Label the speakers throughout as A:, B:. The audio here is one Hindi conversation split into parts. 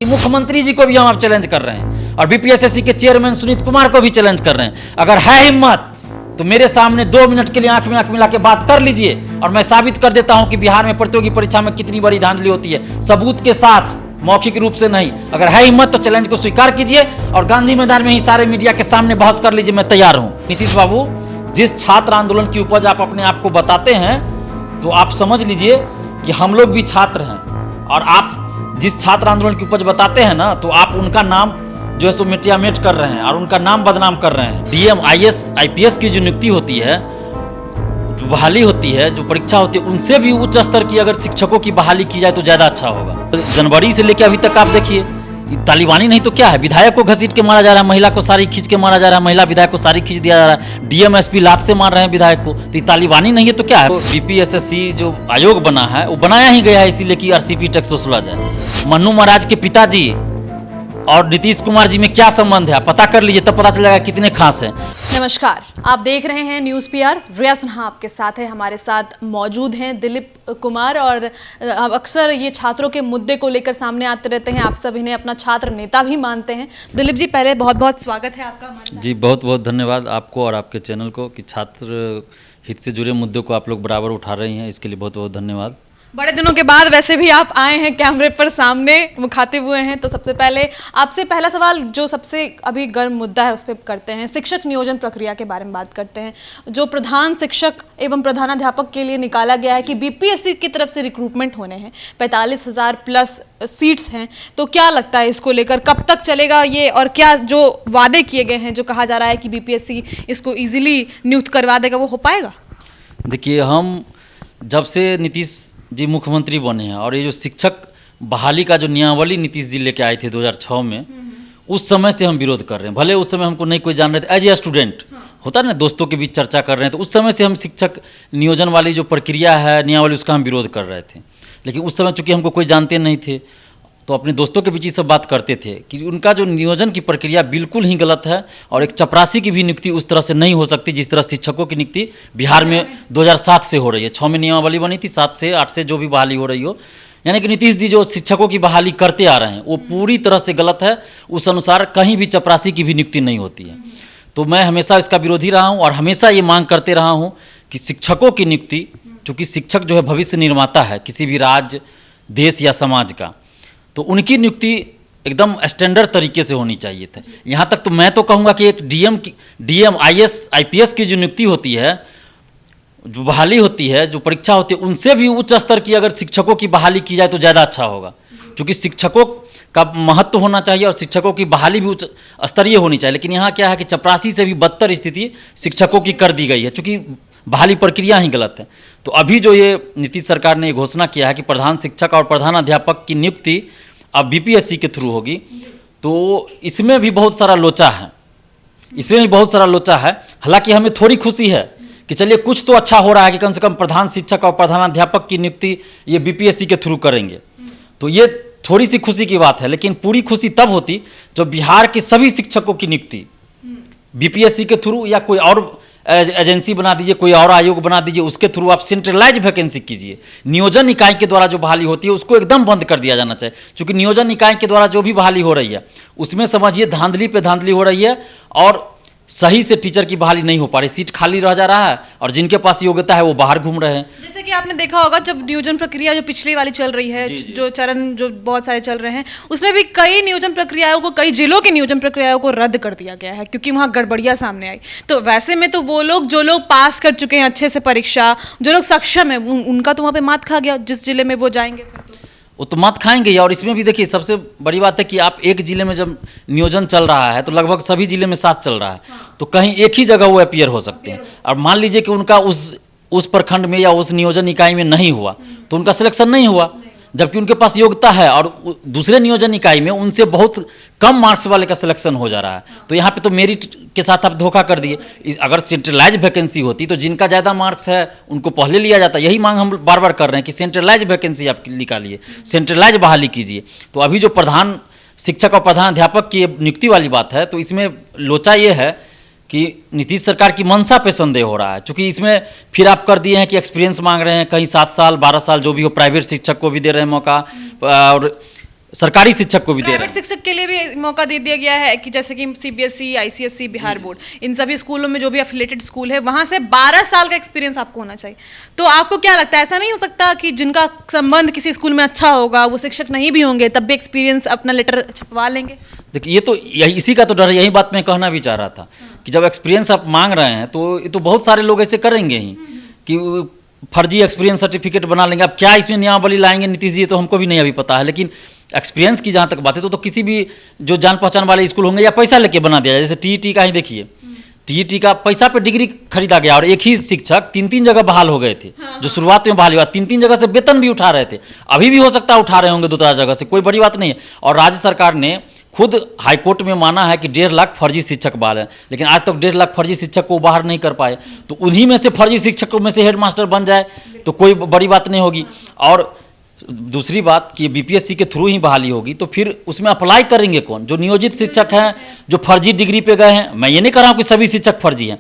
A: मुख्यमंत्री जी को भी हम आप चैलेंज कर रहे हैं और बीपीएसएससी के चेयरमैन सुनीत कुमार को भी चैलेंज कर रहे हैं। अगर है हिम्मत तो मेरे सामने 2 मिनट के लिए आंख में आंख मिला के बात कर लीजिए और मैं साबित कर देता हूं कि बिहार में प्रतियोगी परीक्षा में कितनी बड़ी धांधली होती है, सबूत के साथ, मौखिक रूप से नहीं। अगर है हिम्मत तो चैलेंज को स्वीकार कीजिए और गांधी मैदान में ही सारे मीडिया के सामने बहस कर लीजिए, मैं तैयार हूं। नीतीश बाबू, जिस छात्र आंदोलन की उपज आप अपने आप को बताते हैं तो आप समझ लीजिए कि हम लोग भी छात्र हैं और आप जिस छात्र आंदोलन की उपज बताते हैं ना, तो आप उनका नाम जो है सो मिटियामेट कर रहे हैं और उनका नाम बदनाम कर रहे हैं। डीएम, आईएएस, आईपीएस की जो नियुक्ति होती है, जो बहाली होती है, जो परीक्षा होती है, उनसे भी उच्च स्तर की अगर शिक्षकों की बहाली की जाए तो ज़्यादा अच्छा होगा। जनवरी से लेकर अभी तक आप देखिए, तालिबानी नहीं तो क्या है, विधायक को घसीट के मारा जा रहा है, महिला को साड़ी खींच के मारा जा रहा है, महिला विधायक को साड़ी खींच दिया जा रहा है, डीएम एसपी लात से मार रहे हैं विधायक को, तो ये तालिबानी नहीं है तो क्या है। तो बीपीएसएससी जो आयोग बना है वो बनाया ही गया है इसीलिए कि आरसीपी टैक्स वसूला जाए। मन्नू महाराज के पिताजी और नीतीश कुमार जी में क्या संबंध है, आप पता कर लीजिए, तब पता चलेगा कितने खास हैं।
B: नमस्कार, आप देख रहे हैं न्यूज़ पीआर। रिया सिन्हा आपके साथ है, हमारे साथ मौजूद हैं दिलीप कुमार और अक्सर ये छात्रों के मुद्दे को लेकर सामने आते रहते हैं, आप सब इन्हें अपना छात्र नेता भी मानते हैं। दिलीप जी, पहले बहुत बहुत स्वागत है आपका हमारे साथ।
A: जी, बहुत बहुत धन्यवाद आपको और आपके चैनल को कि छात्र हित से जुड़े मुद्दों को आप लोग बराबर उठा रही हैं, इसके लिए बहुत बहुत धन्यवाद।
B: बड़े दिनों के बाद वैसे भी आप आए हैं कैमरे पर सामने, मुखातिब हुए हैं, तो सबसे पहले आपसे पहला सवाल जो सबसे अभी गर्म मुद्दा है उस पर करते हैं। शिक्षक नियोजन प्रक्रिया के बारे में बात करते हैं। जो प्रधान शिक्षक एवं प्रधानाध्यापक के लिए निकाला गया है कि बीपीएससी की तरफ से रिक्रूटमेंट होने हैं, 45,000 प्लस सीट्स हैं, तो क्या लगता है इसको लेकर कब तक चलेगा ये, और क्या जो वादे किए गए हैं, जो कहा जा रहा है कि बीपीएससी इसको ईजिली नियुक्त करवा देगा, वो हो पाएगा?
A: देखिए, हम जब से नीतीश जी मुख्यमंत्री बने हैं और ये जो शिक्षक बहाली का जो नियमावली नीतीश जी लेके आए थे 2006 में, उस समय से हम विरोध कर रहे हैं। भले उस समय हमको नहीं कोई जान रहे थे, एज ए स्टूडेंट होता है ना, दोस्तों के बीच चर्चा कर रहे हैं, तो उस समय से हम शिक्षक नियोजन वाली जो प्रक्रिया है, नियमावली, उसका हम विरोध कर रहे थे। लेकिन उस समय चूँकि हमको कोई जानते नहीं थे तो अपने दोस्तों के बीच ही सब बात करते थे कि उनका जो नियोजन की प्रक्रिया बिल्कुल ही गलत है और एक चपरासी की भी नियुक्ति उस तरह से नहीं हो सकती जिस तरह शिक्षकों की नियुक्ति बिहार में 2007 से हो रही है। 6 में नियमावली बनी थी, 7 से 8 से जो भी बहाली हो रही हो, यानी कि नीतीश जी जो शिक्षकों की बहाली करते आ रहे हैं वो पूरी तरह से गलत है। उस अनुसार कहीं भी चपरासी की भी नियुक्ति नहीं होती है। तो मैं हमेशा इसका विरोधी रहा हूँ और हमेशा ये मांग करते रहा हूँ कि शिक्षकों की नियुक्ति, चूँकि शिक्षक जो है भविष्य निर्माता है किसी भी राज्य, देश या समाज का, तो उनकी नियुक्ति एकदम स्टैंडर्ड तरीके से होनी चाहिए था। यहाँ तक तो मैं तो कहूँगा कि एक डीएम, आईएएस, आईपीएस की जो नियुक्ति होती है, जो बहाली होती है, जो परीक्षा होती है, उनसे भी उच्च स्तर की अगर शिक्षकों की बहाली की जाए तो ज़्यादा अच्छा होगा, क्योंकि शिक्षकों का महत्व होना चाहिए और शिक्षकों की बहाली भी उच्च स्तरीय होनी चाहिए। लेकिन यहाँ क्या है कि चपरासी से भी बदतर स्थिति शिक्षकों की कर दी गई है, चूँकि बहाली प्रक्रिया ही गलत है। तो अभी जो ये नीतीश सरकार ने घोषणा किया है कि प्रधान शिक्षक और प्रधानाध्यापक की नियुक्ति अब बीपीएससी के थ्रू होगी, तो इसमें भी बहुत सारा लोचा है, इसमें भी बहुत सारा लोचा है। हालांकि हमें थोड़ी खुशी है कि चलिए कुछ तो अच्छा हो रहा है कि कम से कम प्रधान शिक्षक और प्रधानाध्यापक की नियुक्ति ये बीपीएससी के थ्रू करेंगे, तो ये थोड़ी सी खुशी की बात है। लेकिन पूरी खुशी तब होती जब बिहार के सभी शिक्षकों की नियुक्ति बीपीएससी के थ्रू या कोई और एजेंसी बना दीजिए, कोई और आयोग बना दीजिए, उसके थ्रू आप सेंट्रलाइज वैकेंसी कीजिए। नियोजन इकाई के द्वारा जो बहाली होती है उसको एकदम बंद कर दिया जाना चाहिए, क्योंकि नियोजन इकाई के द्वारा जो भी बहाली हो रही है उसमें समझिए धांधली पे धांधली हो रही है और सही से टीचर की बहाली नहीं हो पा रही, सीट खाली रह जा रहा है और जिनके पास योग्यता है वो बाहर घूम रहे हैं।
B: जैसे कि आपने देखा होगा जब नियोजन प्रक्रिया जो पिछली वाली चल रही है, जो चरण जो बहुत सारे चल रहे हैं, उसमें भी कई नियोजन प्रक्रियाओं को, कई जिलों की नियोजन प्रक्रियाओं को रद्द कर दिया गया है क्योंकि वहाँ गड़बड़ियाँ सामने आई। तो वैसे में तो वो लोग जो लोग पास कर चुके हैं अच्छे से परीक्षा, जो लोग सक्षम है, उनका तो वहाँ पे मात खा गया जिस जिले में वो जाएंगे,
A: वो तो मत खाएंगे। और इसमें भी देखिए सबसे बड़ी बात है कि आप एक जिले में जब नियोजन चल रहा है तो लगभग सभी जिले में साथ चल रहा है, तो कहीं एक ही जगह वो अपीयर हो सकते हैं। और मान लीजिए कि उनका उस प्रखंड में या उस नियोजन इकाई में नहीं हुआ तो उनका सिलेक्शन नहीं हुआ, जबकि उनके पास योग्यता है और दूसरे नियोजन इकाई में उनसे बहुत कम मार्क्स वाले का सिलेक्शन हो जा रहा है। तो यहाँ पे तो मेरिट के साथ आप धोखा कर दिए। अगर सेंट्रलाइज वैकेंसी होती तो जिनका ज़्यादा मार्क्स है उनको पहले लिया जाता। यही मांग हम बार बार कर रहे हैं कि सेंट्रलाइज वैकेंसी आप निकालिए, सेंट्रलाइज बहाली कीजिए। तो अभी जो प्रधान शिक्षक और प्रधानाध्यापक की नियुक्ति वाली बात है, तो इसमें लोचा ये है कि नीतीश सरकार की मंशा पे संदेह हो रहा है, क्योंकि इसमें फिर आप कर दिए हैं कि एक्सपीरियंस मांग रहे हैं, कहीं 7 साल 12 साल जो भी हो, प्राइवेट शिक्षक को भी दे रहे हैं मौका, और सरकारी शिक्षक को भी दे रहे
B: प्राइवेट
A: हैं।
B: शिक्षक के लिए भी मौका दे दिया गया है कि जैसे कि सीबीएसई, आईसीएसई, बिहार बोर्ड, इन सभी स्कूलों में जो भी एफिलेटेड स्कूल है वहां से 12 साल का एक्सपीरियंस आपको होना चाहिए। तो आपको क्या लगता है, ऐसा नहीं हो सकता कि जिनका संबंध किसी स्कूल में अच्छा होगा, वो शिक्षक नहीं भी होंगे, तब भी एक्सपीरियंस अपना लेटर छपवा लेंगे?
A: देखिए ये तो इसी का तो डर है, यही बात मैं कहना भी चाह रहा था कि जब एक्सपीरियंस आप मांग रहे हैं तो ये तो बहुत सारे लोग ऐसे करेंगे ही कि वो फर्जी एक्सपीरियंस सर्टिफिकेट बना लेंगे। अब क्या इसमें नियमावली लाएंगे नीतीश जी, तो हमको भी नहीं अभी पता है, लेकिन एक्सपीरियंस की जहाँ तक बात है तो किसी भी जो जान पहचान वाले स्कूल होंगे या पैसा लेके बना दिया जाए। जैसे टीईटी का ही देखिए, टीईटी का पैसा पे डिग्री खरीदा गया और एक ही शिक्षक 3-3 जगह बहाल हो गए थे। जो शुरुआत में बहाल हुआ 3-3 जगह से वेतन भी उठा रहे थे, अभी भी हो सकता है उठा रहे होंगे 2-4 जगह से, कोई बड़ी बात नहीं है। और राज्य सरकार ने खुद हाईकोर्ट में माना है कि 1.5 लाख फर्जी शिक्षक बहाल है, लेकिन आज तक 1.5 लाख फर्जी शिक्षक को बाहर नहीं कर पाए। तो उन्हीं में से फर्जी शिक्षकों में से हेडमास्टर बन जाए तो कोई बड़ी बात नहीं होगी। और दूसरी बात कि बीपीएससी के थ्रू ही बहाली होगी, तो फिर उसमें अप्लाई करेंगे कौन? जो नियोजित शिक्षक हैं, जो फर्जी डिग्री पे गए हैं। मैं ये नहीं कह रहा हूँ कि सभी शिक्षक फर्जी हैं,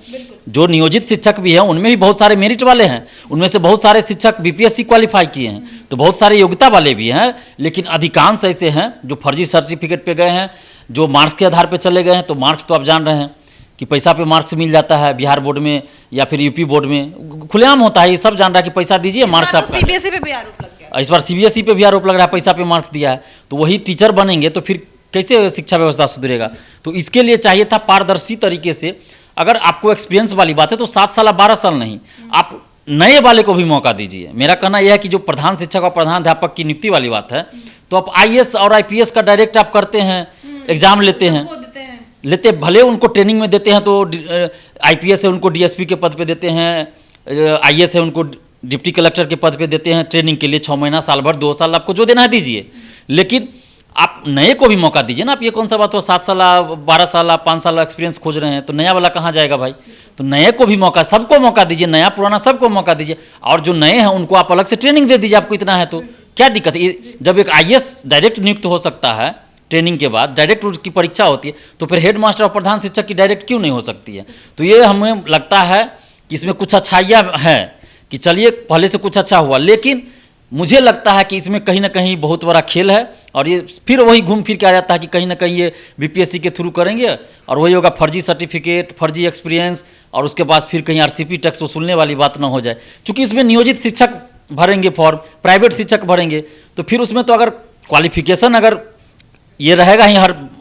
A: जो नियोजित शिक्षक भी हैं उनमें भी बहुत सारे मेरिट वाले हैं, उनमें से बहुत सारे शिक्षक बीपीएससी क्वालिफाई किए हैं, तो बहुत सारे योग्यता वाले भी हैं। लेकिन अधिकांश ऐसे हैं जो फर्जी सर्टिफिकेट पे गए हैं, जो मार्क्स के आधार पर चले गए हैं। तो मार्क्स तो आप जान रहे हैं कि पैसा पे मार्क्स मिल जाता है बिहार बोर्ड में या फिर यूपी बोर्ड में, खुलेआम होता है, ये सब जान रहा है कि पैसा दीजिए मार्क्स आपका।
B: सीबीएसई पे भी आरोप लग गया,
A: इस बार सीबीएसई पे भी आरोप लग रहा है पैसा पे मार्क्स दिया है। तो वही टीचर बनेंगे तो फिर कैसे शिक्षा व्यवस्था सुधरेगा? तो इसके लिए चाहिए था पारदर्शी तरीके से, अगर आपको एक्सपीरियंस वाली बात है तो 7 साल 12 साल नहीं, आप नए वाले को भी मौका दीजिए। मेरा कहना यह है कि जो प्रधान शिक्षक और प्रधान अध्यापक की नियुक्ति वाली बात है, तो आप आईएएस और आईपीएस का डायरेक्ट आप करते हैं, एग्जाम लेते हैं, भले उनको ट्रेनिंग में देते हैं, तो आईपीएस है उनको डीएसपी के पद पे देते हैं, आईएएस है उनको डिप्टी कलेक्टर के पद पे देते हैं ट्रेनिंग के लिए 6 महीना, साल भर, 2 साल, आपको जो देना है दीजिए। लेकिन आप नए को भी मौका दीजिए ना। आप ये कौन सा बात हुआ 7 साल 12 साल 5 साल एक्सपीरियंस खोज रहे हैं, तो नया वाला कहाँ जाएगा भाई? तो नए को भी मौका, सबको मौका दीजिए, नया पुराना सबको मौका दीजिए। और जो नए हैं उनको आप अलग से ट्रेनिंग दे दीजिए, आपको इतना है तो क्या दिक्कत है? जब एक आईएएस डायरेक्ट नियुक्त हो सकता है ट्रेनिंग के बाद, डायरेक्ट उसकी परीक्षा होती है, तो फिर हेड मास्टर और प्रधान शिक्षक की डायरेक्ट क्यों नहीं हो सकती है? तो ये हमें लगता है कि इसमें कुछ अच्छाइयाँ हैं कि चलिए पहले से कुछ अच्छा हुआ, लेकिन मुझे लगता है कि इसमें कहीं ना कहीं बहुत बड़ा खेल है। और ये फिर वही घूम फिर के आ जाता है कि कहीं ना कहीं ये बीपीएससी के थ्रू करेंगे और वही होगा फर्जी सर्टिफिकेट, फर्जी एक्सपीरियंस, और उसके बाद फिर कहीं आरसीपी टैक्स वसूलने वाली बात ना हो जाए। चूँकि इसमें नियोजित शिक्षक भरेंगे फॉर्म, प्राइवेट शिक्षक भरेंगे, तो फिर उसमें तो अगर क्वालिफिकेशन अगर ये रहेगा ही,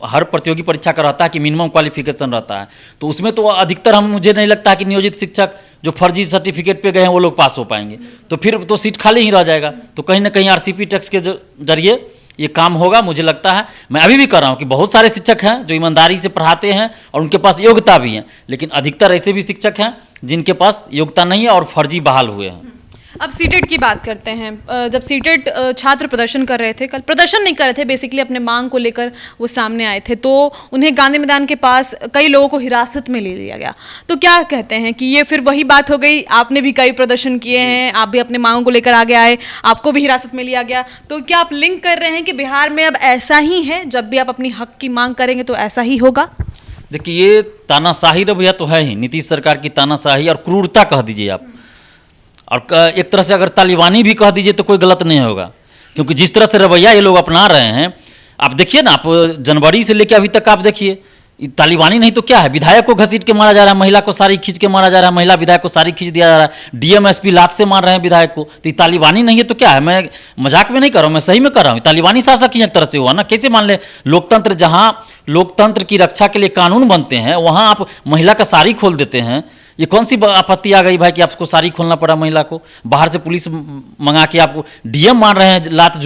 A: हर प्रतियोगी परीक्षा का रहता है कि मिनिमम क्वालिफिकेशन रहता है, तो उसमें तो अधिकतर मुझे नहीं लगता है कि नियोजित शिक्षक जो फर्जी सर्टिफिकेट पे गए हैं वो लोग पास हो पाएंगे। तो फिर तो सीट खाली ही रह जाएगा। तो कहीं ना कहीं आरसीपी टैक्स के जरिए ये काम होगा, मुझे लगता है। मैं अभी भी कर रहा हूँ कि बहुत सारे शिक्षक हैं जो ईमानदारी से पढ़ाते हैं और उनके पास योग्यता भी है, लेकिन अधिकतर ऐसे भी शिक्षक हैं जिनके पास योग्यता नहीं है और फर्जी बहाल हुए हैं।
B: अब सीटेट की बात करते हैं। जब सीटेट छात्र प्रदर्शन कर रहे थे, कल प्रदर्शन नहीं कर रहे थे, बेसिकली अपने मांग को लेकर वो सामने आए थे, तो उन्हें गांधी मैदान के पास कई लोगों को हिरासत में ले लिया गया। तो क्या कहते हैं कि ये फिर वही बात हो गई? आपने भी कई प्रदर्शन किए हैं, आप भी अपने मांगों को लेकर आगे आए, आपको भी हिरासत में लिया गया। तो क्या आप लिंक कर रहे हैं कि बिहार में अब ऐसा ही है, जब भी आप अपनी हक की मांग करेंगे तो ऐसा ही होगा?
A: देखिए ये तानाशाही रवैया तो है ही, नीतीश सरकार की तानाशाही और क्रूरता कह दीजिए आप, और एक तरह से अगर तालिबानी भी कह दीजिए तो कोई गलत नहीं होगा, क्योंकि जिस तरह से रवैया ये लोग अपना रहे हैं, आप देखिए ना, आप जनवरी से लेकर अभी तक आप देखिए, तालिबानी नहीं तो क्या है? विधायक को घसीट के मारा जा रहा है, महिला को साड़ी खींच के मारा जा रहा है, महिला विधायक को साड़ी खींच दिया जा रहा है, डीएम एसपी लात से मार रहे हैं विधायक को। तो ये तालिबानी नहीं है तो क्या है? मैं मजाक में नहीं कर रहा हूँ, मैं सही में कर रहा हूँ। तालिबानी शासक ही एक तरह से हुआ ना। कैसे मान ले लोकतंत्र, जहाँ लोकतंत्र की रक्षा के लिए कानून बनते हैं, वहाँ आप महिला का साड़ी खोल देते हैं। ये कौन सी आपत्ति आ गई भाई कि आपको साड़ी खोलना पड़ा महिला को? बाहर से पुलिस मंगा के आपको डीएम मार रहे हैं, लात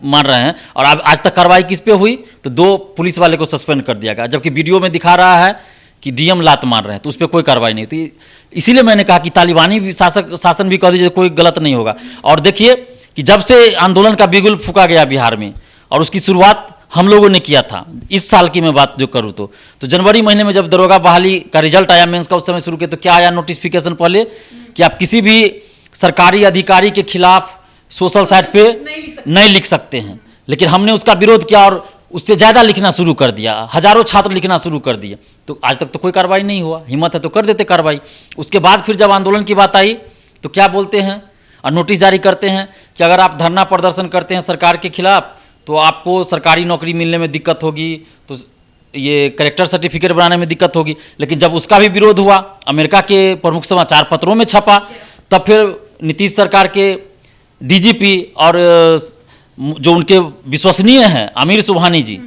A: मार रहे हैं, और आज तक कार्रवाई किस पे हुई? तो 2 पुलिस वाले को सस्पेंड कर दिया गया, जबकि वीडियो में दिखा रहा है कि डीएम लात मार रहे हैं, तो उस पर कोई कार्रवाई नहीं हुई। इसीलिए मैंने कहा कि तालिबानी भी शासन भी कह दीजिए, कोई गलत नहीं होगा। और देखिए कि जब से आंदोलन का बिगुल फूका गया बिहार में, और उसकी शुरुआत हम लोगों ने किया था, इस साल की मैं बात जो करूँ तो जनवरी महीने में जब दरोगा बहाली का रिजल्ट आया मेंस का, उस समय शुरू किया, तो क्या आया नोटिफिकेशन पहले कि आप किसी भी सरकारी अधिकारी के खिलाफ सोशल साइट पे नहीं लिख सकते हैं। लेकिन हमने उसका विरोध किया और उससे ज़्यादा लिखना शुरू कर दिया, हजारों छात्र लिखना शुरू कर दिए। तो आज तक तो कोई कार्रवाई नहीं हुआ। हिम्मत है तो कर देते कार्रवाई। उसके बाद फिर जब आंदोलन की बात आई तो क्या बोलते हैं और नोटिस जारी करते हैं कि अगर आप धरना प्रदर्शन करते हैं सरकार के खिलाफ तो आपको सरकारी नौकरी मिलने में दिक्कत होगी, तो ये कैरेक्टर सर्टिफिकेट बनाने में दिक्कत होगी। लेकिन जब उसका भी विरोध हुआ, अमेरिका के प्रमुख समाचार पत्रों में छपा, तब फिर नीतीश सरकार के डीजीपी और जो उनके विश्वसनीय हैं आमिर सुबहानी जी,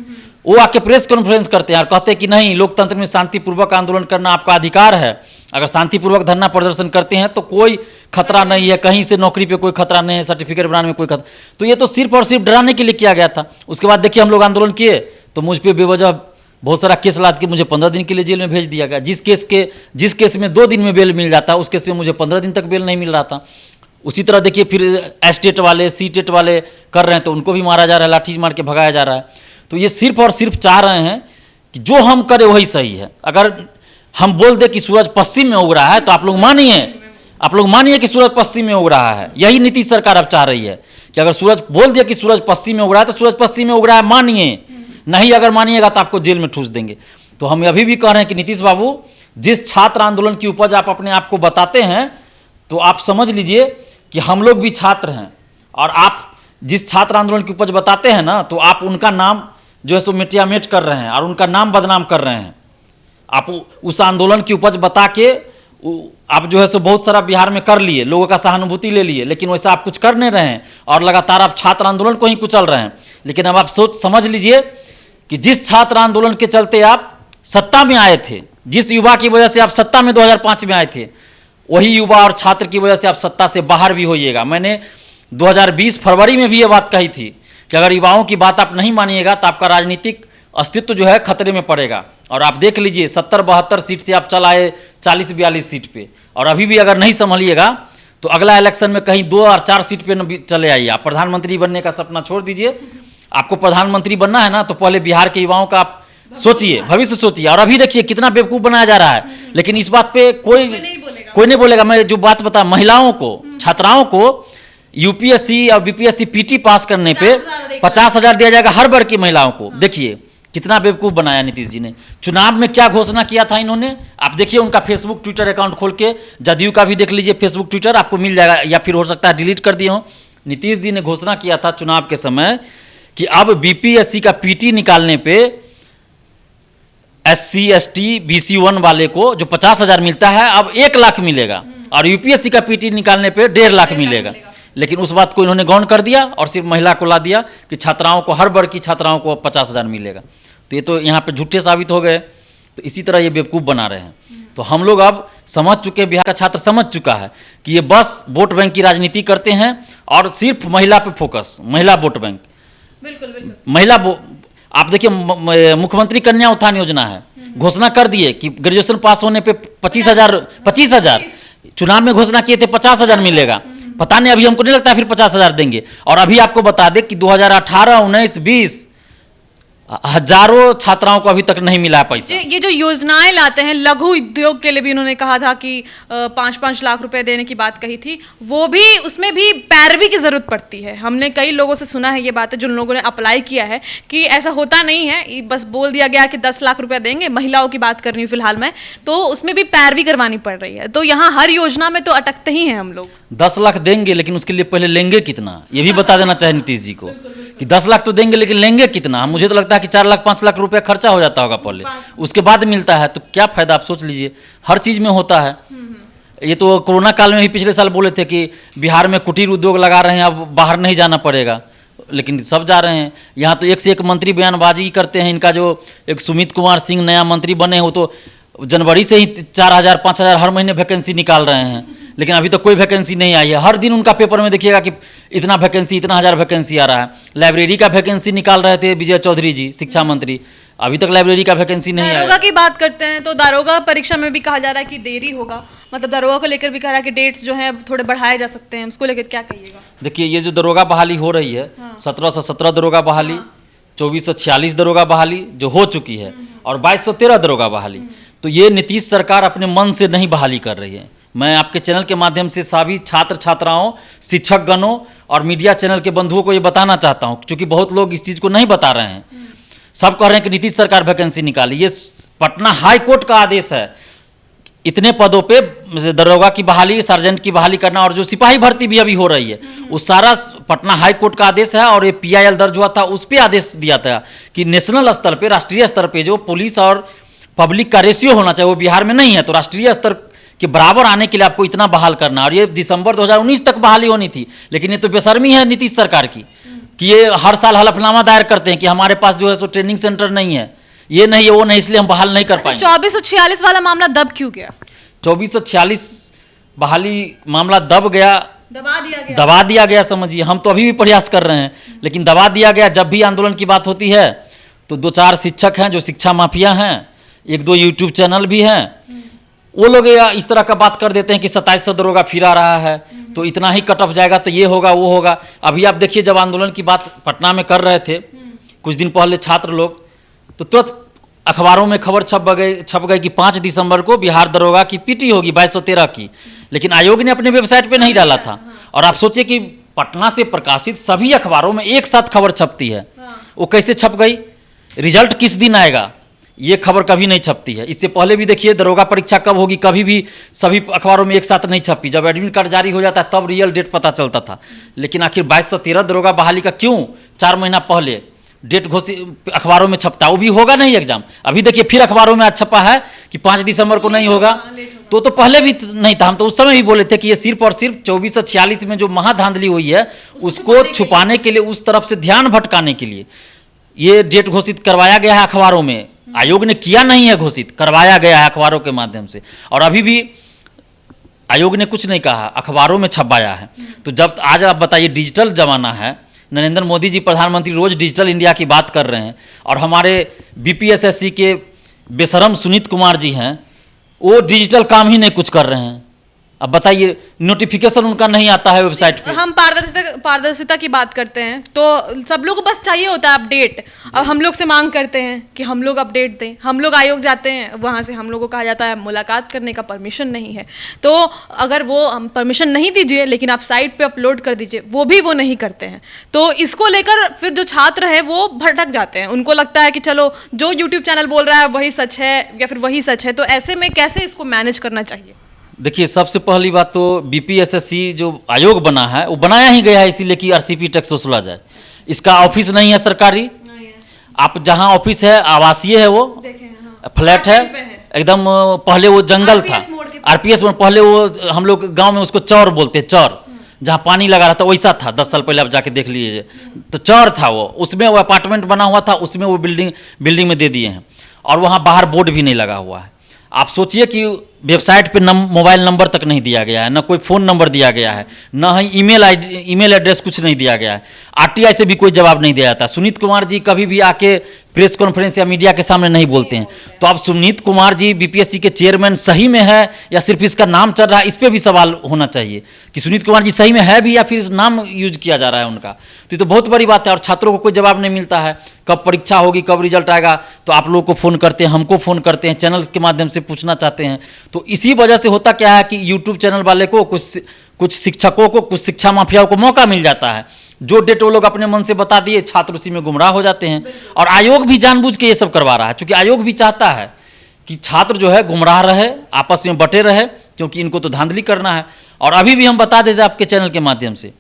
A: वो आके प्रेस कॉन्फ्रेंस करते हैं और कहते हैं कि नहीं, लोकतंत्र में शांतिपूर्वक आंदोलन करना आपका अधिकार है, अगर शांतिपूर्वक धरना प्रदर्शन करते हैं तो कोई खतरा नहीं है, कहीं से नौकरी पे कोई खतरा नहीं है, सर्टिफिकेट बनाने में कोई खतरा। तो ये तो सिर्फ और सिर्फ डराने के लिए किया गया था। उसके बाद देखिए हम लोग आंदोलन किए तो मुझ पर बेवजह बहुत सारा केस लाद के मुझे 15 दिन के लिए जेल में भेज दिया गया। जिस केस में 2 दिन में बेल मिल जाता, उस केस में मुझे 15 दिन तक बेल नहीं मिल रहा था। उसी तरह देखिए फिर एस्टेट वाले, सी टेट वाले कर रहे हैं तो उनको भी मारा जा रहा है, लाठी मार के भगाया जा रहा है। तो ये सिर्फ और सिर्फ चाह रहे हैं कि जो हम करें वही सही है। अगर हम बोल दे कि सूरज पश्चिम में उग रहा है तो आप लोग मानिए कि सूरज पश्चिम में उग रहा है। यही नीतीश सरकार अब चाह रही है कि अगर सूरज बोल दिया कि सूरज पश्चिम में उग रहा है तो सूरज पश्चिम में उग रहा है, मानिए। नहीं अगर मानिएगा तो आपको जेल में ठूस देंगे। तो हम अभी भी कह रहे हैं कि नीतीश बाबू, जिस छात्र आंदोलन की उपज आप अपने आप को बताते हैं, तो आप समझ लीजिए कि हम लोग भी छात्र हैं, और आप जिस छात्र आंदोलन की उपज बताते हैं ना, तो आप उनका नाम जो है सो मिटियामेट कर रहे हैं और उनका नाम बदनाम कर रहे हैं। आप उस आंदोलन की उपज बता के आप जो है सो बहुत सारा बिहार में कर लिए, लोगों का सहानुभूति ले लिए, लेकिन वैसा आप कुछ कर नहीं रहे हैं और लगातार आप छात्र आंदोलन को ही कुचल रहे हैं। लेकिन अब आप समझ लीजिए कि जिस छात्र आंदोलन के चलते आप सत्ता में आए थे, जिस युवा की वजह से आप सत्ता में 2005 में आए थे, वही युवा और छात्र की वजह से आप सत्ता से बाहर भी होइएगा। मैंने 2020 फरवरी में भी ये बात कही थी कि अगर युवाओं की बात आप नहीं मानिएगा तो आपका राजनीतिक अस्तित्व जो है खतरे में पड़ेगा। और आप देख लीजिए 70-72 सीट से आप चल आए 40-42 सीट पे, और अभी भी अगर नहीं संभलिएगा तो अगला इलेक्शन में कहीं 2 और 4 सीट पे न चले आइए। आप प्रधानमंत्री बनने का सपना छोड़ दीजिए। आपको प्रधानमंत्री बनना है ना, तो पहले बिहार के युवाओं का आप सोचिए, भविष्य सोचिए। और अभी देखिए कितना बेवकूफ़ बनाया जा रहा है, लेकिन इस बात पे कोई नहीं बोलेगा। मैं जो बात बता, महिलाओं को, छात्राओं को यूपीएससी और बीपीएससी पीटी पास करने पे 50,000 दिया जाएगा हर वर्ग की महिलाओं को। देखिए कितना बेवकूफ़ बनाया नीतीश जी ने। चुनाव में क्या घोषणा किया था इन्होंने, आप देखिए उनका फेसबुक ट्विटर अकाउंट खोल के, जदयू का भी देख लीजिए फेसबुक ट्विटर, आपको मिल जाएगा, या फिर हो सकता है डिलीट कर दिए हो। नीतीश जी ने घोषणा किया था चुनाव के समय कि अब बीपीएससी का पीटी निकालने पे SC ST BC 1 वाले को जो 50,000 मिलता है अब 1 लाख मिलेगा, और यूपीएससी का पीटी निकालने पे 1.5 लाख मिलेगा। लेकिन उस बात को इन्होंने गौण कर दिया और सिर्फ महिला को ला दिया कि छात्राओं को, हर वर्ग की छात्राओं को 50,000 मिलेगा। तो ये तो यहाँ पे झूठे साबित हो गए। तो इसी तरह ये बेवकूफ़ बना रहे हैं। तो हम लोग अब समझ चुके हैं, बिहार का छात्र समझ चुका है कि ये बस वोट बैंक की राजनीति करते हैं और सिर्फ महिला पे फोकस, महिला वोट बैंक। बिल्कुल। आप देखिए मुख्यमंत्री कन्या उत्थान योजना है, घोषणा कर दिए कि ग्रेजुएशन पास होने पे 25,000, चुनाव में घोषणा किए थे 50,000 मिलेगा। पता नहीं, अभी हमको नहीं लगता फिर 50,000 देंगे। और अभी आपको बता दें कि 2018, 19, 20 हजारों छात्राओं को अभी तक नहीं मिला है पैसा।
B: ये जो योजनाएं लाते हैं लघु उद्योग के लिए भी उन्होंने कहा था कि 5-5 लाख रुपए देने की बात कही थी, वो भी, उसमें भी पैरवी की जरूरत पड़ती है। हमने कई लोगों से सुना है ये बातें, जो लोगों ने अप्लाई किया है, कि ऐसा होता नहीं है, बस बोल दिया गया कि 10 लाख रुपया देंगे। महिलाओं की बात कर रही हूँ फिलहाल मैं, तो उसमें भी पैरवी करवानी पड़ रही है। तो यहाँ हर योजना में तो अटकते ही हैं हम लोग।
A: 10 लाख देंगे, लेकिन उसके लिए पहले लेंगे कितना, ये भी बता देना चाहिए नीतीश जी को कि 10 लाख तो देंगे, लेकिन लेंगे कितना। मुझे तो लगता है कि 4 लाख 5 लाख रुपया खर्चा हो जाता होगा पहले, उसके बाद मिलता है। तो क्या फायदा, आप सोच लीजिए। हर चीज़ में होता है। ये तो कोरोना काल में भी पिछले साल बोले थे कि बिहार में कुटीर उद्योग लगा रहे हैं, अब बाहर नहीं जाना पड़ेगा, लेकिन सब जा रहे हैं। यहाँ तो एक से एक मंत्री बयानबाजी करते हैं। इनका जो एक सुमित कुमार सिंह नया मंत्री बने, वो तो जनवरी से ही 4,000 5,000 हर महीने वैकेंसी निकाल रहे हैं, लेकिन अभी तक कोई वैकेंसी नहीं आई है। हर दिन उनका पेपर में देखिएगा कि इतना वैकेंसी, इतना 1000 वैकेंसी आ रहा है। लाइब्रेरी का वैकेंसी निकाल रहे थे विजय चौधरी जी, शिक्षा मंत्री, अभी तक लाइब्रेरी का वैकेंसी नहीं आया।
B: दारोगा की बात करते हैं तो दारोगा परीक्षा में भी कहा जा रहा है कि देरी होगा, मतलब दारोगा को लेकर भी कह रहा है कि डेट्स जो है थोड़े बढ़ाए जा सकते हैं, उसको लेकर क्या कहिएगा?
A: देखिए ये जो दरोगा बहाली हो रही है, 1717 दरोगा बहाली, 2446 दरोगा बहाली जो हो चुकी है, और 2213 दरोगा बहाली, तो ये नीतीश सरकार अपने मन से नहीं बहाली कर रही है। मैं आपके चैनल के माध्यम से सभी छात्र छात्राओं, शिक्षक गणों और मीडिया चैनल के बंधुओं को ये बताना चाहता हूँ, क्योंकि बहुत लोग इस चीज़ को नहीं बता रहे हैं। सब कह रहे हैं कि नीतीश सरकार वैकेंसी निकाली। ये पटना हाई कोर्ट का आदेश है। इतने पदों पे दरोगा की बहाली, सार्जेंट की बहाली करना, और जो सिपाही भर्ती भी अभी हो रही है, वो सारा पटना हाई कोर्ट का आदेश है। और ये PIL दर्ज हुआ था, उस पर आदेश दिया था कि नेशनल स्तर पे, राष्ट्रीय स्तर पे जो पुलिस और पब्लिक का रेशियो होना चाहिए, वो बिहार में नहीं है। तो राष्ट्रीय स्तर के बराबर आने के लिए आपको इतना बहाल करना, और ये दिसंबर 2019 तक बहाली होनी थी। लेकिन ये तो बेशर्मी है नीतीश सरकार की कि ये हर साल हलफनामा दायर करते हैं कि हमारे पास जो है सो ट्रेनिंग सेंटर नहीं है, ये नहीं है, वो नहीं, इसलिए हम बहाल नहीं कर पाएंगे।
B: 2446 वाला मामला दब क्यों गया?
A: 2446 बहाली मामला दब गया,
B: दबा
A: दिया गया समझिए। हम तो अभी भी प्रयास कर रहे हैं, लेकिन दबा दिया गया। जब भी आंदोलन की बात होती है तो 2-4 शिक्षक हैं जो शिक्षा माफिया हैं, 1-2 यूट्यूब चैनल भी हैं, वो लोग इस तरह का बात कर देते हैं कि 2700 दरोगा फिर आ रहा है, तो इतना ही कट ऑफ जाएगा, तो ये होगा वो होगा। अभी आप देखिए, जब आंदोलन की बात पटना में कर रहे थे कुछ दिन पहले छात्र लोग, तो तुरंत अखबारों में खबर छप गई कि 5 दिसंबर को बिहार दरोगा की पीटी होगी 2213 की। लेकिन आयोग ने अपने वेबसाइट पे नहीं डाला था। और आप सोचिए कि पटना से प्रकाशित सभी अखबारों में एक साथ खबर छपती है, वो कैसे छप गई? रिजल्ट किस दिन आएगा, ये खबर कभी नहीं छपती है। इससे पहले भी देखिए, दरोगा परीक्षा कब होगी, कभी भी सभी अखबारों में एक साथ नहीं छपी। जब एडमिट कार्ड जारी हो जाता है तब रियल डेट पता चलता था। लेकिन आखिर 2213 दरोगा बहाली का क्यों 4 महीना पहले डेट घोषित अखबारों में छपता? वो भी होगा नहीं एग्जाम। अभी देखिए फिर अखबारों में आज छपा है कि 5 दिसंबर को नहीं होगा, तो पहले भी नहीं था। हम तो उस समय भी बोले थे कि ये सिर्फ और सिर्फ 2446 में जो महाधांधली हुई है उसको छुपाने के लिए, उस तरफ से ध्यान भटकाने के लिए ये डेट घोषित करवाया गया है अखबारों में। आयोग ने किया नहीं है घोषित, करवाया गया है अखबारों के माध्यम से। और अभी भी आयोग ने कुछ नहीं कहा, अखबारों में छपाया है। तो जब आज आप बताइए, डिजिटल जमाना है, नरेंद्र मोदी जी प्रधानमंत्री रोज डिजिटल इंडिया की बात कर रहे हैं, और हमारे BPSSC के बेशरम सुनीत कुमार जी हैं, वो डिजिटल काम ही नहीं कुछ कर रहे हैं। अब बताइए, नोटिफिकेशन उनका नहीं आता है वेबसाइट पे।
B: हम पारदर्शिता की बात करते हैं तो सब लोग को बस चाहिए होता है अपडेट। अब हम लोग से मांग करते हैं कि हम लोग अपडेट दें, हम लोग आयोग जाते हैं, वहाँ से हम लोग को कहा जाता है मुलाकात करने का परमिशन नहीं है। तो अगर वो हम परमिशन नहीं दीजिए लेकिन आप साइट पे अपलोड कर दीजिए, वो नहीं करते हैं। तो इसको लेकर फिर जो छात्र हैं वो भटक जाते हैं, उनको लगता है कि चलो जो यूट्यूब चैनल बोल रहा है वही सच है या फिर वही सच है। तो ऐसे में कैसे इसको मैनेज करना चाहिए?
A: देखिए, सबसे पहली बात तो BPSSC जो आयोग बना है वो बनाया ही गया है इसीलिए कि RCP टैक्स वसूला जाए। इसका ऑफिस नहीं है सरकारी, आप जहाँ ऑफिस है आवासीय है, वो फ्लैट है एकदम। पहले वो जंगल था, RPS मोड़, पहले वो हम लोग गांव में उसको चौर बोलते हैं, चौर, जहाँ पानी लगा रहा था वैसा था। 10 साल पहले आप जाके देख लीजिए, तो चौर था वो, उसमें वो अपार्टमेंट बना हुआ था, उसमें वो बिल्डिंग में दे दिए हैं। और वहाँ बाहर बोर्ड भी नहीं लगा हुआ है। आप सोचिए कि वेबसाइट पे मोबाइल नंबर तक नहीं दिया गया है, ना कोई फ़ोन नंबर दिया गया है, ना ही ईमेल एड्रेस कुछ नहीं दिया गया है। RTI से भी कोई जवाब नहीं दिया जाता। सुनीत कुमार जी कभी भी आके प्रेस कॉन्फ्रेंस या मीडिया के सामने नहीं बोलते हैं। तो अब सुनीत कुमार जी BPSC के चेयरमैन सही में है या सिर्फ इसका नाम चल रहा है, इस पर भी सवाल होना चाहिए कि सुनीत कुमार जी सही में है भी या फिर नाम यूज किया जा रहा है उनका। तो ये तो बहुत बड़ी बात है। और छात्रों को कोई जवाब नहीं मिलता है, कब परीक्षा होगी, कब रिजल्ट आएगा, तो आप लोगों को फ़ोन करते हैं, हमको फ़ोन करते हैं, चैनल के माध्यम से पूछना चाहते हैं। तो इसी वजह से होता क्या है कि यूट्यूब चैनल वाले को, कुछ शिक्षकों को, कुछ शिक्षा माफियाओं को मौका मिल जाता है। जो डेट वो लोग अपने मन से बता दिए, छात्र उसी में गुमराह हो जाते हैं। और आयोग भी जानबूझ के ये सब करवा रहा है, क्योंकि आयोग भी चाहता है कि छात्र जो है गुमराह रहे, आपस में बटे रहे, क्योंकि इनको तो धांधली करना है। और अभी भी हम बता देते आपके चैनल के माध्यम से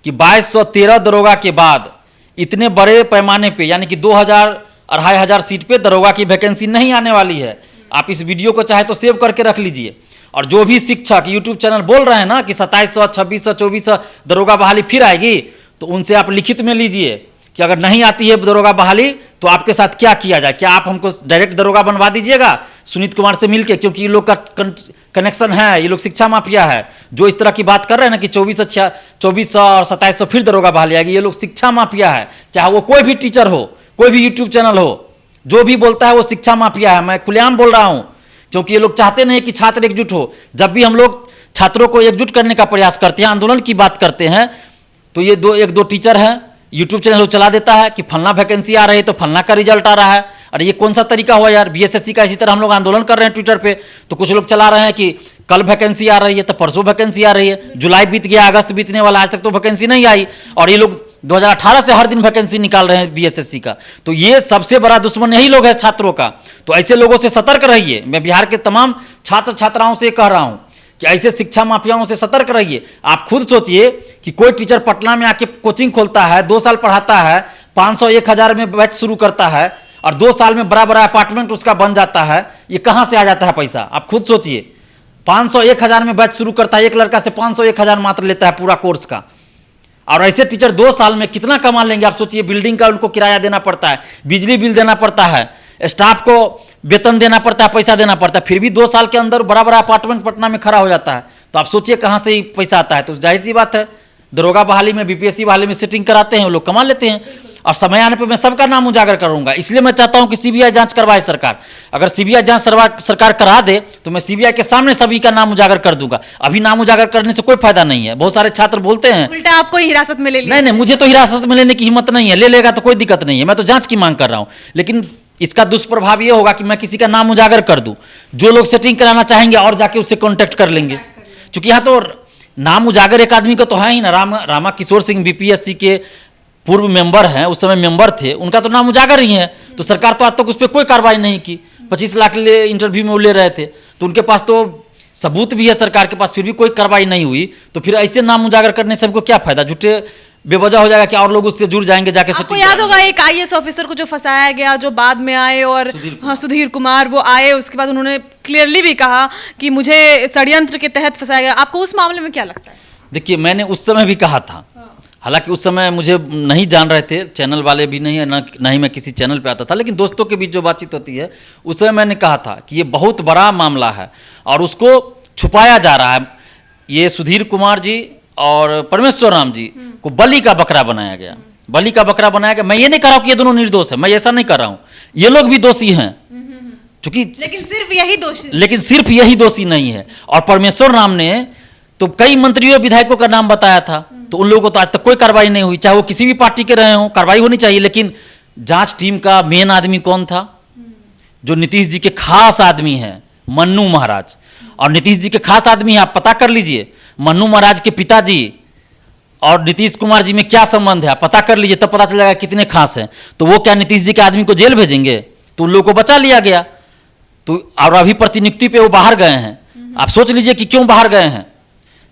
A: कि 2213 दरोगा के बाद इतने बड़े पैमाने पे, यानी कि 2000-2500 सीट पे दरोगा की वैकेंसी नहीं आने वाली है। आप इस वीडियो को चाहे तो सेव करके रख लीजिए। और जो भी शिक्षक यूट्यूब चैनल बोल रहे हैं ना कि 2700, 2600, 2400 दरोगा बहाली फिर आएगी, तो उनसे आप लिखित में लीजिए कि अगर नहीं आती है दरोगा बहाली तो आपके साथ क्या किया जाए। क्या आप हमको डायरेक्ट दरोगा बनवा दीजिएगा सुनीत कुमार से मिलके, क्योंकि ये लोग का कनेक्शन है, ये लोग शिक्षा माफिया है। जो इस तरह की बात कर रहे हैं ना कि 2400 और 2700 फिर दरोगा बहाली आएगी, ये लोग शिक्षा माफिया है। चाहे वो कोई भी टीचर हो, कोई भी यूट्यूब चैनल हो, जो भी बोलता है वो शिक्षा माफिया है। मैं खुलेआम बोल रहा हूँ, क्योंकि ये लोग चाहते नहीं कि छात्र एकजुट हो। जब भी हम लोग छात्रों को एकजुट करने का प्रयास करते हैं, आंदोलन की बात करते हैं, तो ये एक दो टीचर हैं, यूट्यूब चैनल चला देता है कि फलना वैकेंसी आ रही है तो फलना का रिजल्ट आ रहा है। अरे ये कौन सा तरीका हुआ यार? BSSC का इसी तरह हम लोग आंदोलन कर रहे हैं ट्विटर पे, तो कुछ लोग चला रहे हैं कि कल वैकेंसी आ रही है तो परसों वैकेंसी आ रही है। जुलाई बीत गया, अगस्त बीतने वाला, आज तक तो वैकेंसी नहीं आई। और ये लोग 2018 से हर दिन वैकेंसी निकाल रहे हैं बीएसएससी का। तो ये सबसे बड़ा दुश्मन यही लोग हैं छात्रों का। तो ऐसे लोगों से सतर्क रहिए। मैं बिहार के तमाम छात्र छात्राओं से कह रहा हूं कि ऐसे शिक्षा माफियाओं से सतर्क रहिए। आप खुद सोचिए कि कोई टीचर पटना में आके कोचिंग खोलता है, 2 साल पढ़ाता है, 500 1000 में बैच शुरू करता है और 2 साल में बड़ा बड़ा अपार्टमेंट उसका बन जाता है। ये कहाँ से आ जाता है पैसा? आप खुद सोचिए। 500 1000 में बैच शुरू करता है, एक लड़का से 500 1000 मात्र लेता है पूरा कोर्स का। और ऐसे टीचर 2 साल में कितना कमा लेंगे आप सोचिए। बिल्डिंग का उनको किराया देना पड़ता है, बिजली बिल देना पड़ता है, स्टाफ को वेतन देना पड़ता है, पैसा देना पड़ता है, फिर भी 2 साल के अंदर बड़ा बड़ा अपार्टमेंट पटना में खड़ा हो जाता है। तो आप सोचिए कहाँ से पैसा आता है। तो जाहिर सी बात है, दरोगा बहाली में, बीपीएससी बहाली में सेटिंग कराते हैं वो लोग, कमा लेते हैं। और समय आने पर मैं सबका नाम उजागर करूंगा। इसलिए मैं चाहता हूं कि सीबीआई जांच करवाए सरकार। अगर सीबीआई जांच सरकार करा दे तो मैं सीबीआई के सामने सभी का नाम उजागर कर दूंगा। अभी नाम उजागर करने से कोई फायदा नहीं है। बहुत सारे छात्र बोलते हैं
B: उल्टा आपको हिरासत में ले लिया।
A: नहीं, मुझे तो हिरासत में लेने की हिम्मत नहीं है। ले लेगा तो कोई दिक्कत नहीं है, मैं तो जांच की मांग कर रहा हूं। लेकिन इसका दुष्प्रभाव ये होगा कि मैं किसी का नाम उजागर कर दूं। जो लोग सेटिंग कराना चाहेंगे और जाके उससे कॉन्टेक्ट कर लेंगे। चूंकि यहाँ तो नाम उजागर एक आदमी का तो है ही ना। रामा किशोर सिंह बीपीएससी के पूर्व मेंबर हैं, उस समय मेंबर थे, उनका तो नाम उजागर ही है। तो सरकार तो आज तक उस पर कोई कार्रवाई नहीं की। 25 लाख लिए इंटरव्यू में वो ले रहे थे, तो उनके पास तो सबूत भी है सरकार के पास, फिर भी कोई कार्रवाई नहीं हुई। तो फिर ऐसे नाम उजागर करने से हमको क्या फायदा? झूठे बेवजह हो जाएगा कि और लोग उससे जुड़ जाएंगे जाके।
B: आपको याद होगा एक आईएएस ऑफिसर को जो फंसाया गया, जो बाद में आए, और हाँ सुधीर कुमार वो आए, उसके बाद उन्होंने क्लियरली भी कहा कि मुझे षड्यंत्र के तहत फंसाया गया। आपको उस मामले में क्या लगता है?
A: देखिए, मैंने उस समय भी कहा था, हालांकि उस समय मुझे नहीं जान रहे थे, चैनल वाले भी नहीं है, ना ही मैं किसी चैनल पे आता था, लेकिन दोस्तों के बीच जो बातचीत होती है उस समय मैंने कहा था कि ये बहुत बड़ा मामला है और उसको छुपाया जा रहा है। ये सुधीर कुमार जी और परमेश्वर राम जी को बलि का बकरा बनाया गया। बलि का बकरा बनाया गया। मैं ये नहीं कह रहा हूँ कि ये दोनों निर्दोष है, मैं ऐसा नहीं कर रहा हूँ। ये लोग भी दोषी हैं, क्योंकि लेकिन सिर्फ यही दोषी नहीं है। और परमेश्वर राम ने तो कई मंत्रियों विधायकों का नाम बताया था, तो उन लोगों को तो आज तक कोई कार्रवाई नहीं हुई। चाहे वो किसी भी पार्टी के रहे हों, कार्रवाई होनी चाहिए। लेकिन जांच टीम का मेन आदमी कौन था? जो नीतीश जी के खास आदमी हैं, मन्नू महाराज। और नीतीश जी के खास आदमी हैं, आप पता कर लीजिए मन्नू महाराज के पिताजी और नीतीश कुमार जी में क्या संबंध है, आप पता कर लीजिए, तब पता चलेगा कितने खास हैं। तो वो क्या नीतीश जी के आदमी को जेल भेजेंगे? तो उन लोगों को बचा लिया गया। तो और अभी प्रतिनियुक्ति पे वो बाहर गए हैं। आप सोच लीजिए कि क्यों बाहर गए हैं।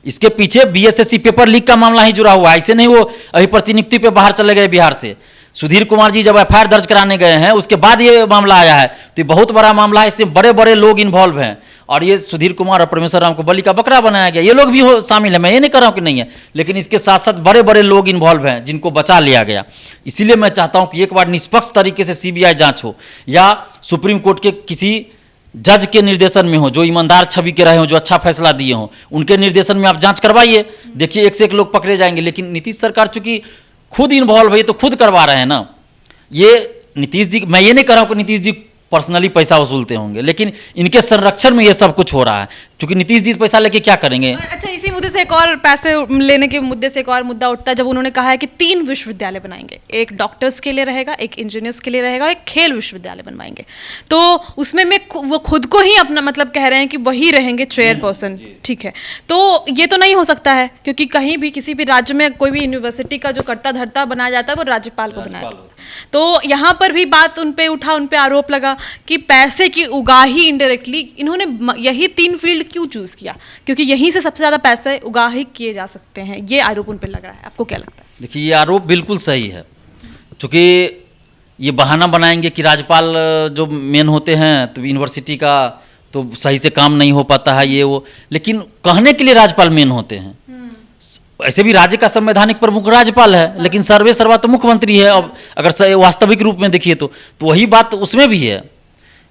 A: इसके पीछे बीएसएससी पेपर लीक का मामला ही जुड़ा हुआ है। ऐसे नहीं वो अभी प्रतिनियुक्ति पे बाहर चले गए बिहार से। सुधीर कुमार जी जब एफआईआर दर्ज कराने गए हैं उसके बाद ये मामला आया है। तो ये बहुत बड़ा मामला है, इसमें बड़े बड़े लोग इन्वॉल्व हैं। और ये सुधीर कुमार और परमेश्वर राम को बलि का बकरा बनाया गया, ये लोग भी शामिल है। मैं ये नहीं कर रहा हूँ कि नहीं है, लेकिन इसके साथ साथ बड़े बड़े लोग इन्वॉल्व हैं जिनको बचा लिया गया। इसीलिए मैं चाहता हूँ कि एक बार निष्पक्ष तरीके से सीबीआई जांच हो, या सुप्रीम कोर्ट के किसी जज के निर्देशन में हो, जो ईमानदार छवि के रहे हो, जो अच्छा फैसला दिए हों, उनके निर्देशन में आप जांच करवाइए। देखिए एक से एक लोग पकड़े जाएंगे। लेकिन नीतीश सरकार चूंकि खुद इन्वॉल्व है तो खुद करवा रहे हैं ना। ये नीतीश जी, मैं ये नहीं कर रहा हूँ कि नीतीश जी पर्सनली पैसा वसूलते होंगे, लेकिन इनके संरक्षण में ये सब कुछ हो रहा है। क्योंकि नीतीश जी पैसा लेके क्या करेंगे?
B: अच्छा, इसी मुद्दे से एक और, पैसे लेने के मुद्दे से एक और मुद्दा उठता है, जब उन्होंने कहा है कि 3 विश्वविद्यालय बनाएंगे, एक डॉक्टर्स के लिए रहेगा, एक इंजीनियर्स के लिए रहेगा, एक खेल विश्वविद्यालय बनवाएंगे। तो उसमें वो खुद को ही अपना मतलब कह रहे हैं कि वही रहेंगे चेयरपर्सन। ठीक है, तो ये तो नहीं हो सकता है, क्योंकि कहीं भी किसी भी राज्य में कोई भी यूनिवर्सिटी का जो कर्ता धर्ता बनाया जाता है वो राज्यपाल को बनाया जाता है। तो यहाँ पर भी बात उन पे उठा, उन पे आरोप लगा कि पैसे की उगाही इनडायरेक्टली। इन्होंने यही 3 फील्ड क्यों चूज किया? क्योंकि यहीं से सबसे ज्यादा पैसे उगाही किए जा सकते हैं, ये आरोप उन पे लग रहा है। आपको क्या लगता है?
A: देखिए, ये आरोप बिल्कुल सही है, क्योंकि ये बहाना बनाएंगे कि राज्यपाल जो मेन होते हैं तो यूनिवर्सिटी का तो सही से काम नहीं हो पाता है, ये वो। लेकिन कहने के लिए राज्यपाल मेन होते हैं। ऐसे भी राज्य का संवैधानिक प्रमुख राज्यपाल है, लेकिन सर्वे सर्वा तो मुख्यमंत्री है। अब अगर वास्तविक रूप में देखिए तो वही बात उसमें भी है,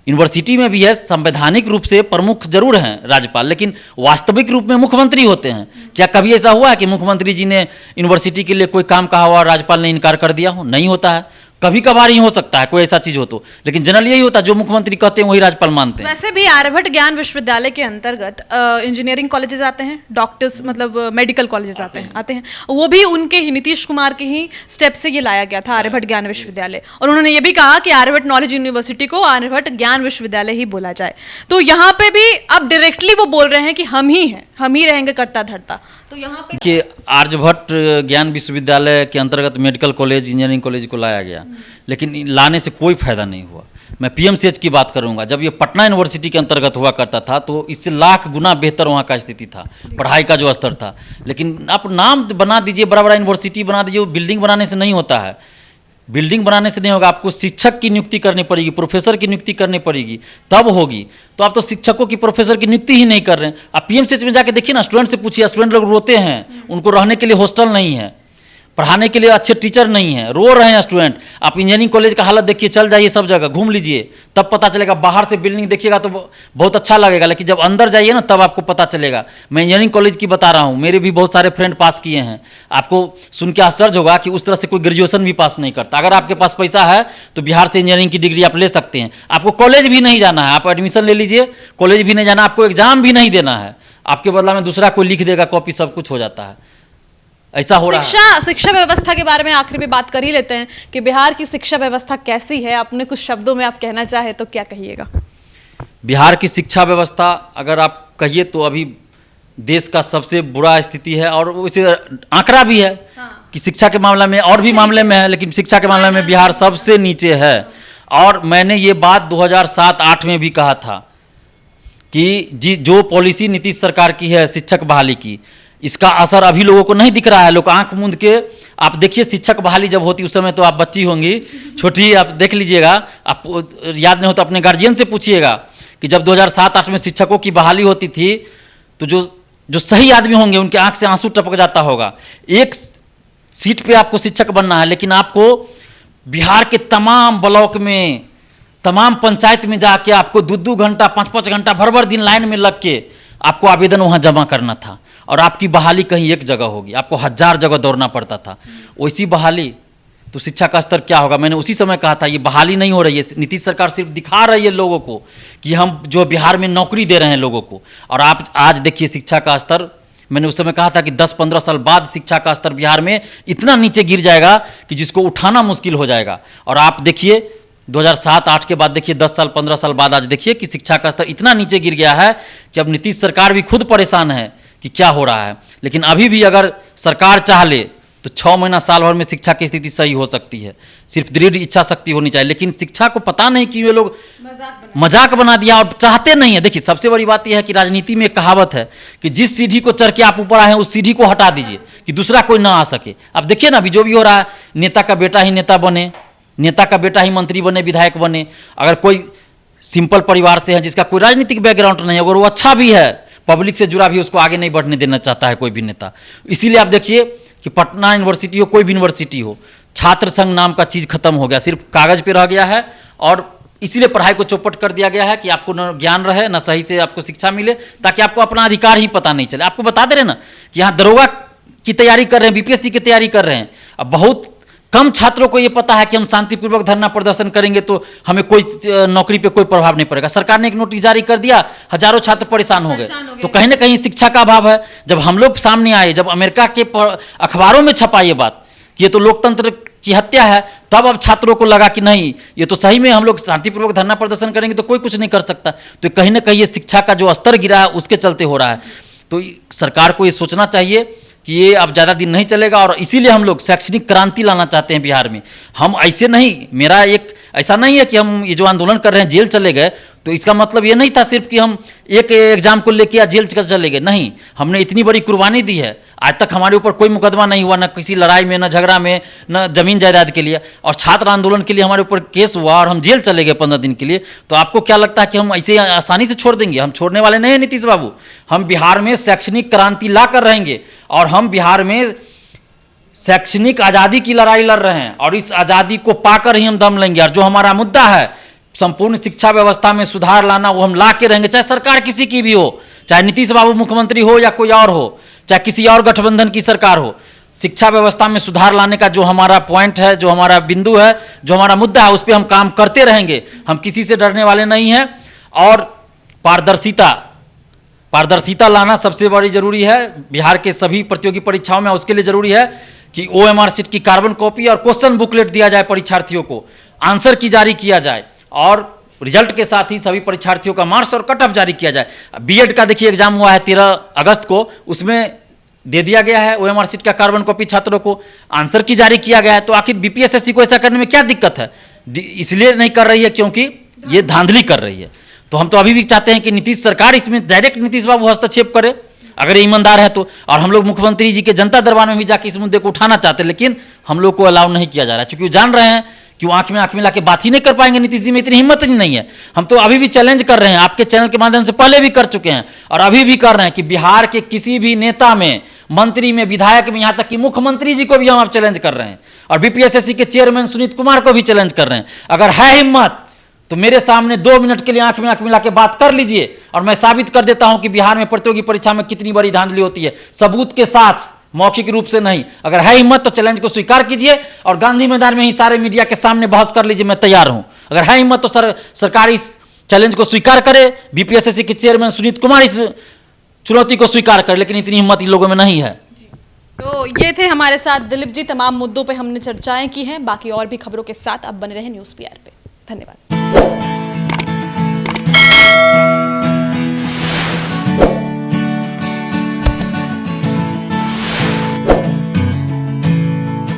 A: यूनिवर्सिटी में भी है। संवैधानिक रूप से प्रमुख जरूर हैं राज्यपाल, लेकिन वास्तविक रूप में मुख्यमंत्री होते हैं। क्या कभी ऐसा हुआ है कि मुख्यमंत्री जी ने यूनिवर्सिटी के लिए कोई काम कहा हुआ और राज्यपाल ने इनकार कर दिया हो? नहीं होता है। कभी कभार ही हो सकता है कोई ऐसा चीज हो तो, लेकिन जनरल यही होता है, जो मुख्यमंत्री कहते हैं वही राज्यपाल मानते हैं।
B: वैसे भी आर्यभट्ट ज्ञान विश्वविद्यालय के अंतर्गत इंजीनियरिंग कॉलेजेस आते हैं, डॉक्टर्स मतलब मेडिकल कॉलेजेस आते हैं। वो भी उनके ही नीतीश कुमार के ही स्टेप से ये लाया गया था, आर्यभट्ट ज्ञान विश्वविद्यालय। और उन्होंने ये भी कहा कि आर्यभट्ट नॉलेज यूनिवर्सिटी को आर्यभट्ट ज्ञान विश्वविद्यालय ही बोला जाए। तो यहाँ पे भी अब डायरेक्टली वो बोल रहे हैं कि हम ही हैं, हम ही रहेंगे कर्ता धर्ता। तो यहाँ पे
A: कि आर्यभट्ट ज्ञान विश्वविद्यालय के अंतर्गत मेडिकल कॉलेज, इंजीनियरिंग कॉलेज को लाया गया, लेकिन लाने से कोई फायदा नहीं हुआ। मैं पीएमसीएच की बात करूंगा, जब ये पटना यूनिवर्सिटी के अंतर्गत हुआ करता था तो इससे लाख गुना बेहतर वहाँ का स्थिति था, पढ़ाई का जो स्तर था। लेकिन आप नाम बना दीजिए, बड़ा बड़ा यूनिवर्सिटी बना दीजिए, वो बिल्डिंग बनाने से नहीं होता है। बिल्डिंग बनाने से नहीं होगा, आपको शिक्षक की नियुक्ति करनी पड़ेगी, प्रोफेसर की नियुक्ति करनी पड़ेगी, तब होगी। तो आप तो शिक्षकों की, प्रोफेसर की नियुक्ति ही नहीं कर रहे हैं। आप पीएमसीएच में जाके देखिए ना, स्टूडेंट से पूछिए, स्टूडेंट लोग रोते हैं, उनको रहने के लिए हॉस्टल नहीं है, पढ़ाने के लिए अच्छे टीचर नहीं है, रो रहे हैं स्टूडेंट। आप इंजीनियरिंग कॉलेज का हालत देखिए, चल जाइए सब जगह घूम लीजिए, तब पता चलेगा। बाहर से बिल्डिंग देखिएगा तो बहुत अच्छा लगेगा, लेकिन जब अंदर जाइए ना तब आपको पता चलेगा। मैं इंजीनियरिंग कॉलेज की बता रहा हूँ, मेरे भी बहुत सारे फ्रेंड पास किए हैं। आपको सुन के आश्चर्य होगा कि उस तरह से कोई ग्रेजुएशन भी पास नहीं करता। अगर आपके पास पैसा है तो बिहार से इंजीनियरिंग की डिग्री आप ले सकते हैं। आपको कॉलेज भी नहीं जाना है, आप एडमिशन ले लीजिए, कॉलेज भी नहीं जाना, आपको एग्जाम भी नहीं देना है, आपके बदला में दूसरा कोई लिख देगा कॉपी, सब कुछ हो जाता है। ऐसा हो रहा है।
B: शिक्षा व्यवस्था के बारे में आखिर में बात कर ही लेते हैं कि बिहार की शिक्षा व्यवस्था कैसी है, अपने कुछ शब्दों में आप कहना चाहे तो क्या कहिएगा?
A: बिहार की शिक्षा व्यवस्था अगर आप कहिए तो अभी देश का सबसे बुरा स्थिति है, और उसे आंकड़ा भी है कि शिक्षा के मामले में, और भी मामले में है, लेकिन शिक्षा के मामले में बिहार सबसे नीचे है। और मैंने ये बात 2007-8 में भी कहा था कि जो पॉलिसी नीतीश सरकार की है शिक्षक बहाली की, इसका असर अभी लोगों को नहीं दिख रहा है। लोग आंख मूंद के, आप देखिए शिक्षक बहाली जब होती, उस समय तो आप बच्ची होंगी, छोटी, आप देख लीजिएगा, आप याद नहीं हो तो अपने गार्जियन से पूछिएगा कि जब 2007-8 में शिक्षकों की बहाली होती थी तो जो सही आदमी होंगे उनके आंख से आंसू टपक जाता होगा। एक सीट पे आपको शिक्षक बनना है, लेकिन आपको बिहार के तमाम ब्लॉक में, तमाम पंचायत में जाके आपको 2-2 घंटा, 5-5 घंटा, भर दिन लाइन में लग के आपको आवेदन वहाँ जमा करना था, और आपकी बहाली कहीं एक जगह होगी, आपको 1000 जगह दौड़ना पड़ता था। वैसी बहाली तो शिक्षा का स्तर क्या होगा? मैंने उसी समय कहा था ये बहाली नहीं हो रही है, नीतीश सरकार सिर्फ दिखा रही है लोगों को कि हम जो बिहार में नौकरी दे रहे हैं लोगों को। और आप आज देखिए शिक्षा का स्तर, मैंने उस समय कहा था कि 10-15 साल बाद शिक्षा का स्तर बिहार में इतना नीचे गिर जाएगा कि जिसको उठाना मुश्किल हो जाएगा। और आप देखिए 2007-8 के बाद देखिए 10 साल 15 साल बाद आज देखिए कि शिक्षा का स्तर इतना नीचे गिर गया है कि अब नीतीश सरकार भी खुद परेशान है कि क्या हो रहा है। लेकिन अभी भी अगर सरकार चाह ले तो 6 महीना साल भर में शिक्षा की स्थिति सही हो सकती है, सिर्फ दृढ़ इच्छा शक्ति होनी चाहिए। लेकिन शिक्षा को पता नहीं कि ये लोग मजाक बना दिया और चाहते नहीं है। देखिए सबसे बड़ी बात यह है कि राजनीति में एक कहावत है कि जिस सीढ़ी को चढ़ के आप ऊपर आए हैं उस सीढ़ी को हटा दीजिए कि दूसरा कोई ना आ सके। अब देखिए ना अभी जो भी हो रहा है, नेता का बेटा ही नेता बने, नेता का बेटा ही मंत्री बने, विधायक बने। अगर कोई सिंपल परिवार से है जिसका कोई राजनीतिक बैकग्राउंड नहीं है, अगर वो अच्छा भी है, पब्लिक से जुड़ा भी, उसको आगे नहीं बढ़ने देना चाहता है कोई भी नेता। इसीलिए आप देखिए कि पटना यूनिवर्सिटी हो, कोई भी यूनिवर्सिटी हो, छात्र संघ नाम का चीज़ खत्म हो गया, सिर्फ कागज पे रह गया है। और इसीलिए पढ़ाई को चौपट कर दिया गया है कि आपको न ज्ञान रहे, न सही से आपको शिक्षा मिले, ताकि आपको अपना अधिकार ही पता नहीं चले। आपको बता दे रहे ना कि यहाँ दरोगा की तैयारी कर रहे हैं, बीपीएससी की तैयारी कर रहे हैं। अब बहुत कम छात्रों को ये पता है कि हम शांतिपूर्वक धरना प्रदर्शन करेंगे तो हमें कोई नौकरी पे कोई प्रभाव नहीं पड़ेगा। सरकार ने एक नोटिस जारी कर दिया, हजारों छात्र परेशान हो गए। तो कहीं ना कहीं शिक्षा का अभाव है। जब हम लोग सामने आए, जब अमेरिका के अखबारों में छपा ये बात कि ये तो लोकतंत्र की हत्या है, तब अब छात्रों को लगा कि नहीं, ये तो सही में हम लोग शांतिपूर्वक धरना प्रदर्शन करेंगे तो कोई कुछ नहीं कर सकता। तो कहीं ना कहीं ये शिक्षा का जो स्तर गिरा है उसके चलते हो रहा है। तो सरकार को ये सोचना चाहिए कि ये अब ज़्यादा दिन नहीं चलेगा। और इसीलिए हम लोग शैक्षणिक क्रांति लाना चाहते हैं बिहार में। हम ऐसे नहीं, मेरा एक ऐसा नहीं है कि हम ये जो आंदोलन कर रहे हैं जेल चले गए, तो इसका मतलब ये नहीं था सिर्फ कि हम एक एग्जाम को लेके या जेल चले गए। नहीं, हमने इतनी बड़ी कुर्बानी दी है। आज तक हमारे ऊपर कोई मुकदमा नहीं हुआ, न किसी लड़ाई में, न झगड़ा में, न जमीन जायदाद के लिए। और छात्र आंदोलन के लिए हमारे ऊपर केस हुआ और हम जेल चले गए 15 दिन के लिए। तो आपको क्या लगता है कि हम ऐसे आसानी से छोड़ देंगे? हम छोड़ने वाले नहीं हैं नीतीश बाबू। हम बिहार में शैक्षणिक क्रांति ला कर रहेंगे, और हम बिहार में शैक्षणिक आज़ादी की लड़ाई लड़ रहे हैं, और इस आज़ादी को पाकर ही हम दम लेंगे। और जो हमारा मुद्दा है संपूर्ण शिक्षा व्यवस्था में सुधार लाना, वो हम ला के रहेंगे, चाहे सरकार किसी की भी हो, चाहे नीतीश बाबू मुख्यमंत्री हो या कोई और हो, चाहे किसी और गठबंधन की सरकार हो। शिक्षा व्यवस्था में सुधार लाने का जो हमारा पॉइंट है, जो हमारा बिंदु है, जो हमारा मुद्दा है, उस पर हम काम करते रहेंगे। हम किसी से डरने वाले नहीं हैं। और पारदर्शिता लाना सबसे बड़ी जरूरी है बिहार के सभी प्रतियोगी परीक्षाओं में। उसके लिए जरूरी है कि OMR शीट की कार्बन कॉपी और क्वेश्चन बुकलेट दिया जाए परीक्षार्थियों को, आंसर की जारी किया जाए, और रिजल्ट के साथ ही सभी परीक्षार्थियों का मार्क्स और कट ऑफ जारी किया जाए। बीएड का देखिए एग्जाम हुआ है 13 अगस्त को, उसमें दे दिया गया है OMR शीट का कार्बन कॉपी छात्रों को, आंसर की जारी किया गया है, तो आखिर BPSSC को ऐसा करने में क्या दिक्कत है? इसलिए नहीं कर रही है क्योंकि ये धांधली कर रही है। तो हम तो अभी भी चाहते हैं कि नीतीश सरकार इसमें डायरेक्ट नीतीश बाबू हस्तक्षेप करे, अगर ये ईमानदार है तो। और हम लोग मुख्यमंत्री जी के जनता दरबार में भी जाके इस मुद्दे को उठाना चाहते हैं, लेकिन हम लोग को अलाउ नहीं किया जा रहा है, क्योंकि वो जान रहे हैं कि वो आंख में आंख मिला के बात ही नहीं कर पाएंगे। नीतीश जी में इतनी हिम्मत ही नहीं है। हम तो अभी भी चैलेंज कर रहे हैं, आपके चैनल के माध्यम से पहले भी कर चुके हैं और अभी भी कर रहे हैं कि बिहार के किसी भी नेता में, मंत्री में, विधायक में, यहाँ तक कि मुख्यमंत्री जी को भी हम अब चैलेंज कर रहे हैं और BPSSC के चेयरमैन सुनीत कुमार को भी चैलेंज कर रहे हैं। अगर है हिम्मत तो मेरे सामने 2 मिनट के लिए आंख में आंख मिला के बात कर लीजिए और मैं साबित कर देता हूं कि बिहार में प्रतियोगी परीक्षा में कितनी बड़ी धांधली होती है, सबूत के साथ, मौखिक रूप से नहीं। अगर है हिम्मत तो चैलेंज को स्वीकार कीजिए और गांधी मैदान में ही सारे मीडिया के सामने बहस कर लीजिए, मैं तैयार हूं। अगर है हिम्मत तो सरकार इस चैलेंज को स्वीकार करे, BPSSC के चेयरमैन सुनीत कुमार इस चुनौती को स्वीकार करे, लेकिन इतनी हिम्मत इन लोगों में नहीं है।
B: तो ये थे हमारे साथ दिलीप जी, तमाम मुद्दों पे हमने चर्चाएं की हैं। बाकी और भी खबरों के साथ आप बने रहें न्यूज़ PR पे। धन्यवाद।